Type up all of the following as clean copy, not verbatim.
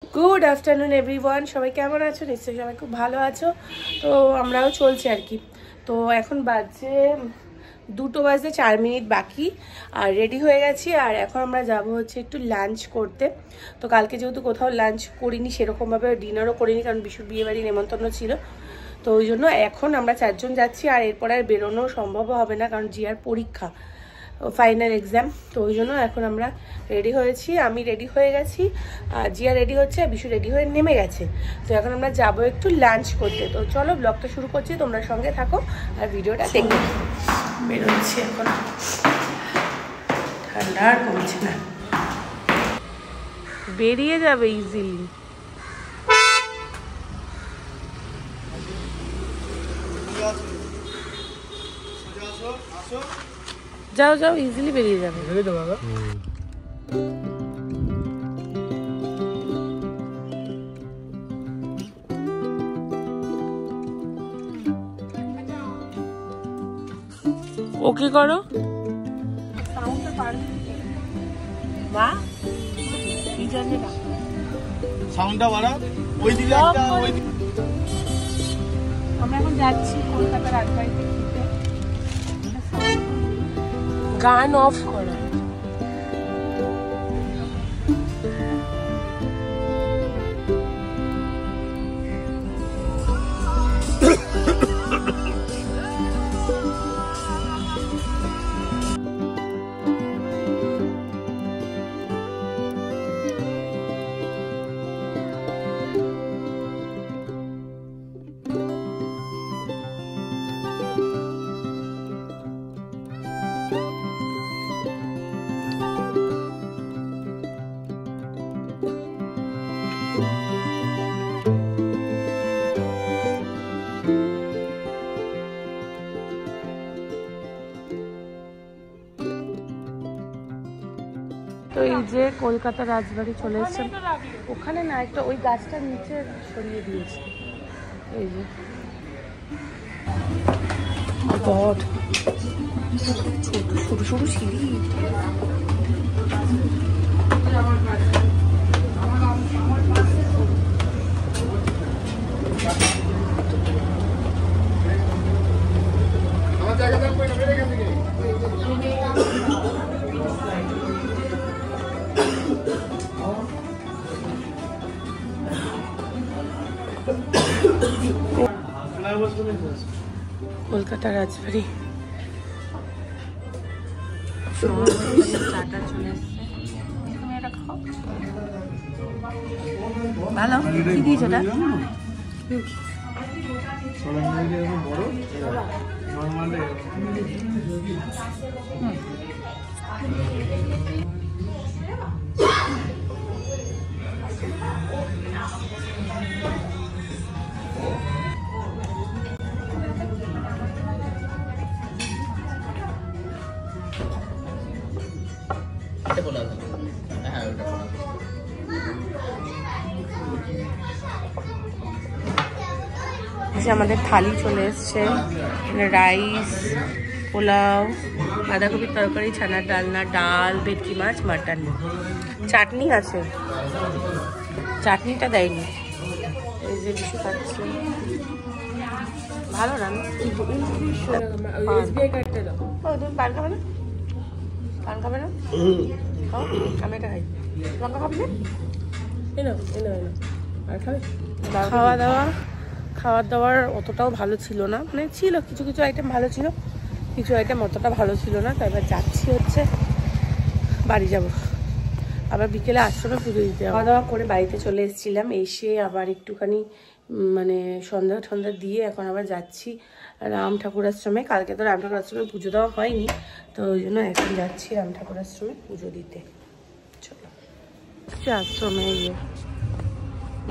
Good afternoon everyone, সবাই কেমন আছো? নিশ্চয়ই সবাই খুব ভালো আছো। তো আমরাও চলছে আর কি। তো এখন বাজে 2:04 বাকি, আর রেডি হয়ে গেছি। আর এখন আমরা যাব হচ্ছে একটু লাঞ্চ করতে। তো কালকে যেহেতু কোথাও লাঞ্চ করিনি, সেরকমভাবে ডিনারও করিনি, কারণ বিশুর বিয়েবাড়ি নেমন্তন্ন ছিল। তো ওই জন্য এখন আমরা 4 জন যাচ্ছি। আর এরপর আর বেরোনো সম্ভবও হবে না, কারণ জিয়ার পরীক্ষা, ফাইনাল এক্সাম। তো ওই জন্য এখন আমরা রেডি হয়েছি, আমি রেডি হয়ে গেছি, জিয়া রেডি হচ্ছে, আর বিশু রেডি হয়ে নেমে গেছে। তো এখন আমরা যাবো একটু লাঞ্চ করতে। তো চলো ব্লগটা শুরু করছি, তোমরা সঙ্গে থাকো আর ভিডিওটা দেখো। বেরোচ্ছি এখন, ঠান্ডা আর কমছে না, বেরিয়ে যাবে ইজিলি। যাও যাও, ইজিলি বেরিয়ে যাবে। ও কি করো? আমরা এখন যাচ্ছি কলকাতার রাজবাড়িতে খেতে। গান অফ করো। তো এই যে কলকাতা রাজবাড়ি চলে এসছে। ওখানে না, একটা ওই গাছটার নিচে সরিয়ে দিয়েছে। এই যে গড, ছোট সরু সিঁড়ি। কলকাতা রাজবাড়ি চাটা চলে এসছে। তুমি এটা খাও, ভালো। কি দিয়েছ এটা? আমাদের থালি চলে এসছে, রাইস, পোলাও, বাঁধাকপির তরকারি, ছানার ডালনা, ডাল, ভেটকি মাছ, মাটন, চাটনি আছে। চাটনিটা দেয়নি। এই যে বিশু খাচ্ছে, ভালো না? তুমি পান খাবে না? পান খাবে না? আমি এটা খাই। লঙ্কা খাবি না? আর খাবে? খাওয়া দাওয়ার অতটাও ভালো ছিল না, মানে ছিল কিছু কিছু আইটেম ভালো ছিল, কিছু আইটেম অতটা ভালো ছিল না। তো এবার যাচ্ছি হচ্ছে বাড়ি যাব, আবার বিকেলে আশ্রমে পুজো দিতে। খাওয়া দাওয়া করে বাড়িতে চলে এসেছিলাম, এসে আবার একটুখানি মানে সন্ধ্যা দিয়ে এখন আবার যাচ্ছি রাম ঠাকুর আশ্রমে। কালকে তো রাম ঠাকুর আশ্রমে পুজো দেওয়া হয়নি, তো ওই জন্য এখন যাচ্ছি রাম ঠাকুর আশ্রমে পুজো দিতে। চলো আশ্রমে গিয়ে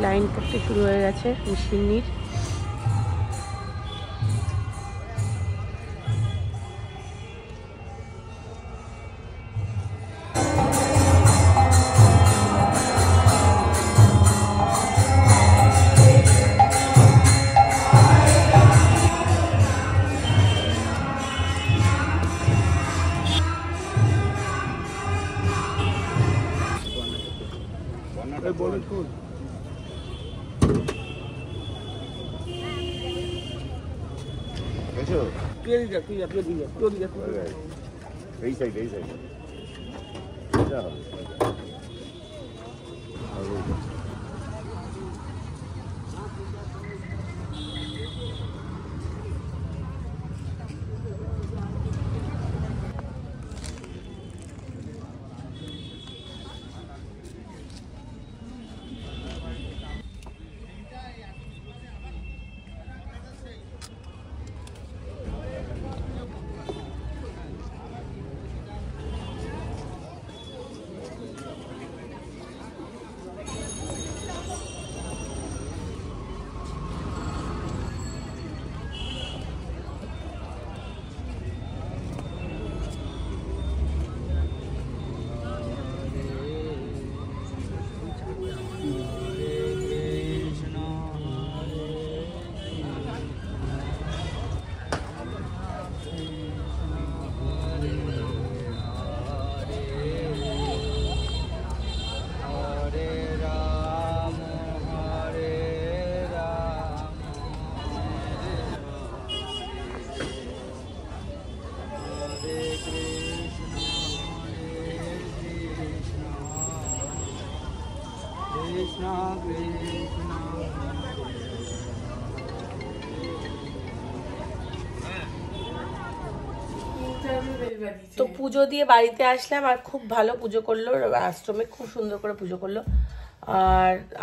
লাইন করতে শুরু হয়ে গেছে মিষ্টির। বলে এই সাইড তো পুজো দিয়ে বাড়িতে আসলাম আর খুব ভালো পুজো করলো আশ্রমে, খুব সুন্দর করে পুজো করলো।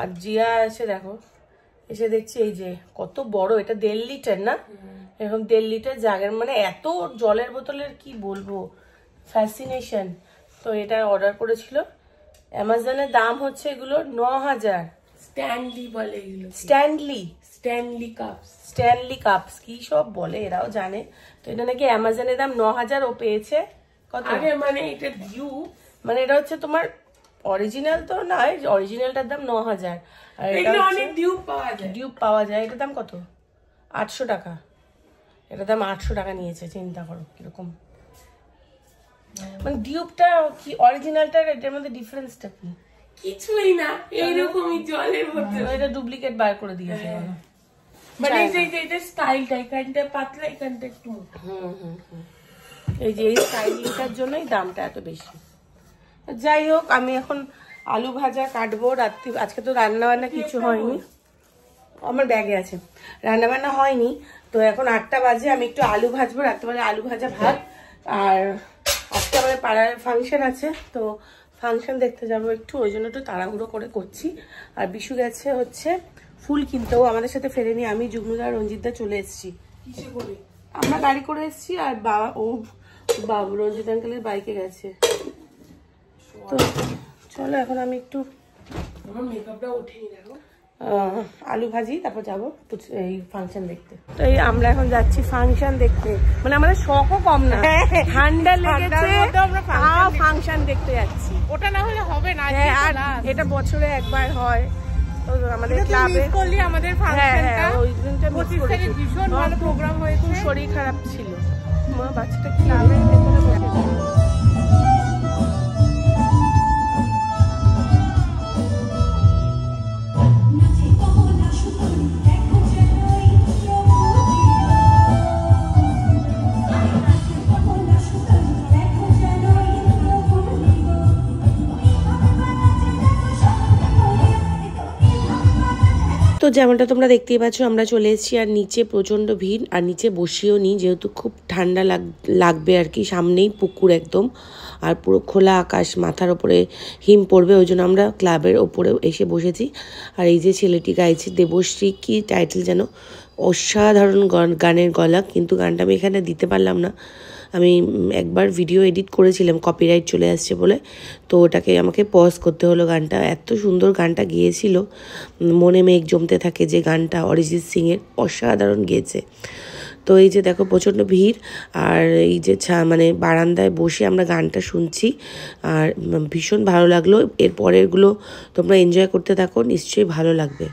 আর জিয়া এসে দেখো, এসে দেখছি এই যে কত বড়, এটা 1.5 লিটার না, এরকম 1.5 লিটার জাগের, মানে এত জলের বোতলের কি বলবো, ফ্যাসিনেশন। তো এটা অর্ডার করেছিল অ্যামাজনের, দাম হচ্ছে এগুলো 9000। স্ট্যানলি বলে এগুলো, স্ট্যানলি কাপস কি সব বলে, এরাও জানে। তো এটা নাকি অ্যামাজনের দাম 9000, ও পেয়েছে কত আগে, মানে এটা ডিউ, মানে এটা হচ্ছে তোমার অরিজিনাল তো নয়, অরিজিনালটার দাম 9000, আর এটা অনেক ডিউ পাওয়া যায়। এটার দাম কত? 800 টাকা। এটার দাম 800 টাকা নিয়েছে, চিন্তা করো কিরকম। মানে ডিউবটা কি অরিজিনালটার এটার মধ্যে ডিফারেন্সটা কি? কিছুই না, এইরকমই জলের বোতল। এটা ডুপ্লিকেট বার করে দিয়েছে, মানে এটা স্টাইলটা, এখানটা পাতলা, এখানটা একটু মোটা। এই যে এই স্টাইলিংটার জন্যই দামটা এত বেশি। যাই হোক, আমি এখন আলু ভাজা কাটবো রাত্রি। আজকে তো রান্না বান্না কিছু হয়নি, আমার ব্যাগে আছে, রান্না বান্না হয়নি। তো এখন 8টা বাজে, আমি একটু আলু ভাজবো, রাত্রিবেলা আলু ভাজা ভাত। আর আজকে আমার পাড়ার ফাংশন আছে, তো ফাংশন দেখতে যাবো একটু, ওই জন্য একটু তাড়াহুড়ো করে করছি। আর বিশু গেছে হচ্ছে ফুল কিনতেও, আমাদের সাথে ফেরেনি, আমি জুগনুদা রঞ্জিতদা চলে এসেছি। কিসে করে? আমরা গাড়ি করে এসেছি, আর বাবা বাবু রঞ্জিত আঙ্কেলের বাইকে গেছে। তো চলো এখন আমি একটু আমার মেকআপটা ওঠেনি, দেখো। আলু ভাজি, তারপর যাবো এই ফাংশন দেখতে। তো এই আমরা এখন যাচ্ছি ফাংশন দেখতে, মানে আমাদের শখও কম না, ঠান্ডা লেগেছে ফাংশন দেখতে যাচ্ছি। ওটা না হলে হবে না, আর এটা বছরে একবার হয়। তো আমাদের ক্লাবে আমাদের ফাংশনটা ওই দিনটা 25 তারিখ ভীষণ ভালো প্রোগ্রাম হয়েছে, খুব শরীর খারাপ ছিল, আমার বাচ্চাটা ক্লাবে তো যেমনটা তোমরা দেখতেই পাচ্ছ, আমরা চলে এসেছি, আর নিচে প্রচণ্ড ভিড়, আর নিচে বসিও নি, যেহেতু খুব ঠান্ডা লাগবে আর কি, সামনেই পুকুর একদম, আর পুরো খোলা আকাশ, মাথার ওপরে হিম পড়বে, ওই জন্য আমরা ক্লাবের ওপরে এসে বসেছি। আর এই যে ছেলেটি গাইছে, দেবশ্রী কি টাইটেল যেন, অসাধারণ গানের গলা, কিন্তু গানটা আমি এখানে দিতে পারলাম না। আমি একবার ভিডিও এডিট করেছিলাম, কপিরাইট চলে আসছে বলে, তো ওটাকে আমাকে পজ করতে হলো। গানটা এত সুন্দর, গানটা গেয়েছিল মনে মেঘ জমতে থাকে, যে গানটা অরিজিৎ সিংয়ের, অসাধারণ গেয়েছে। তো এই যে দেখো প্রচণ্ড ভিড়, আর এই যে মানে বারান্দায় বসে আমরা গানটা শুনছি, আর ভীষণ ভালো লাগলো। এর পরেরগুলো তোমরা এনজয় করতে থাকো, নিশ্চয়ই ভালো লাগবে।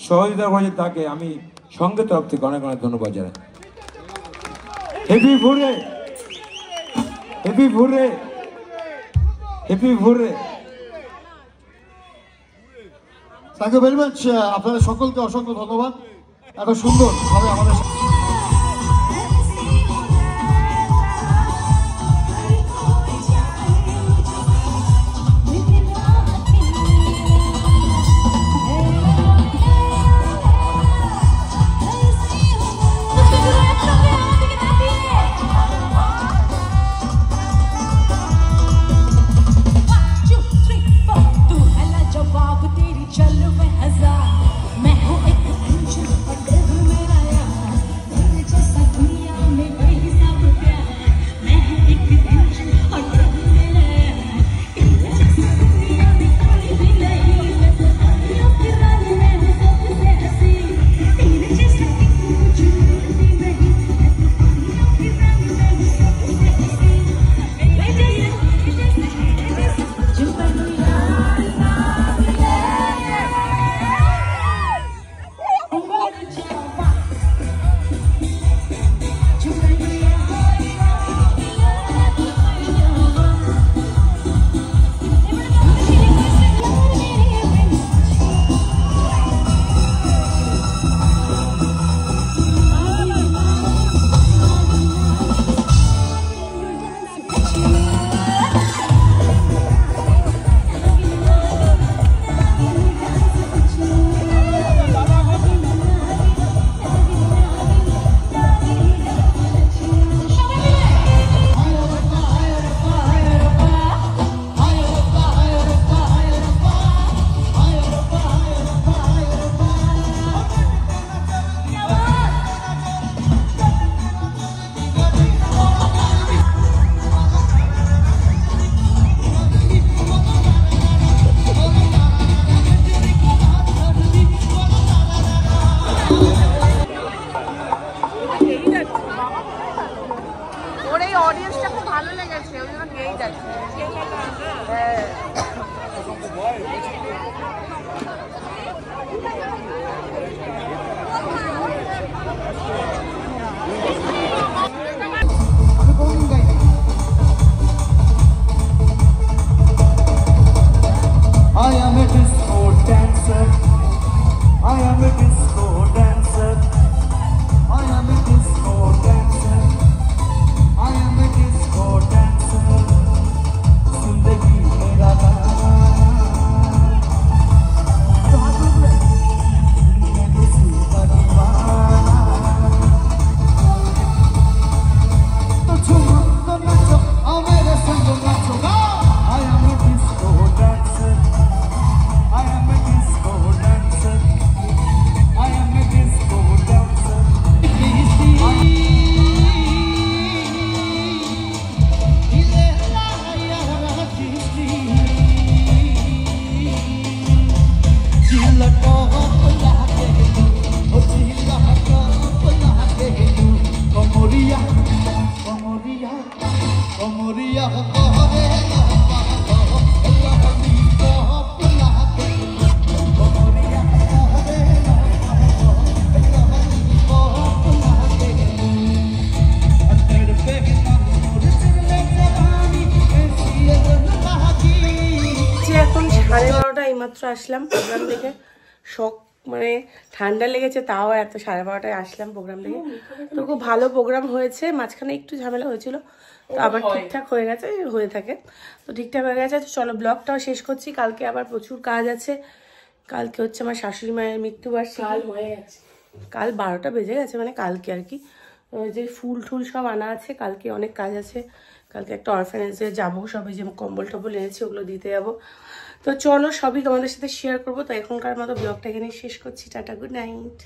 সহযোগিতা করেছে তাকে আমি সঙ্গের তরফ থেকে অনেক অনেক ধন্যবাদ জানাই। হ্যাপি ভোরে, হ্যাপি ভোরে, হ্যাপি ভোরে। Thank you very much. আপনাদের সকলকে অসংখ্য ধন্যবাদ এত সুন্দরভাবে আমাদের এইমাত্র আসলাম প্রোগ্রাম দেখে, শখ মানে ঠান্ডা লেগেছে, তাও এত 12:30টায় আসলাম প্রোগ্রাম দেখে। তো খুব ভালো প্রোগ্রাম হয়েছে, মাঝখানে একটু ঝামেলা হয়েছিল, তো আবার ঠিকঠাক হয়ে গেছে, হয়ে থাকে তো ঠিকঠাক হয়ে গেছে। তো চলো ব্লগটাও শেষ করছি, কালকে আবার প্রচুর কাজ আছে। কালকে হচ্ছে আমার শাশুড়ি মায়ের মৃত্যুবার্ষিকী, কাল 12টা বেজে গেছে, মানে কালকে আর কি। যে ফুল টুল সব আনা আছে, কালকে অনেক কাজ আছে। কালকে একটা অরফানেজে যাবো, সবাই যে কম্বল টম্বল এনেছে ওগুলো দিতে যাবো। তো চলো সবই তোমাদের সাথে শেয়ার করবো। তো এখনকার মতো ব্লগটা এখানে শেষ করছি। Tata, good night.